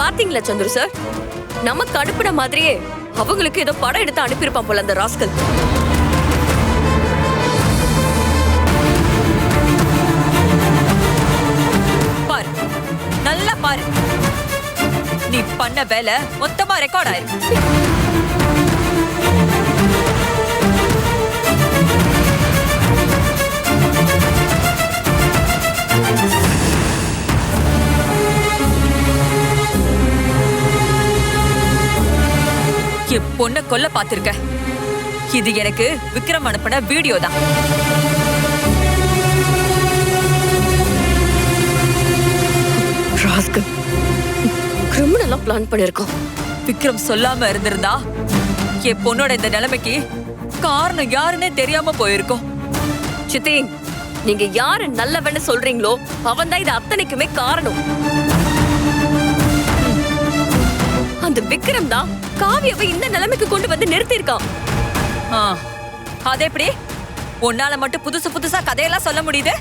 பாத்தீங்களா சந்துரு சார், நமக்கு அனுப்பின மாதிரியே அவங்களுக்கு ஏதோ படம் எடுத்து அனுப்பியிருப்பான் போல அந்த ராஸ்கல். பாரு, நல்லா பாரு, நீ பண்ண வேலை மொத்தமா ரெக்கார்ட் ஆயிருக்கு. என் பொண்ண கொல்ல பாத்திருக்க. இது எனக்கு விக்ரம் அனுப்பின வீடியோ தான். ராஸ்கல் கிரிமினலா பிளான் பண்ணிருக்கோம். விக்ரம் சொல்லாம இருந்திருந்தா என் பொண்ணோட இந்த நிலைமைக்கு காரணம் யாருன்னே தெரியாம போயிருக்கோம். சித்தி, நீங்க யாரு நல்லவன்னு சொல்றீங்களோ அவன் தான் இது அத்தனைக்குமே காரணம். அந்த விக்ரம் தான் காவியாவை இந்த நிலைமைக்கு கொண்டு வந்து நிறுத்திருக்கான். அது எப்படி உன்னால மட்டும் புதுசு புதுசா கதையெல்லாம் சொல்ல முடியுது?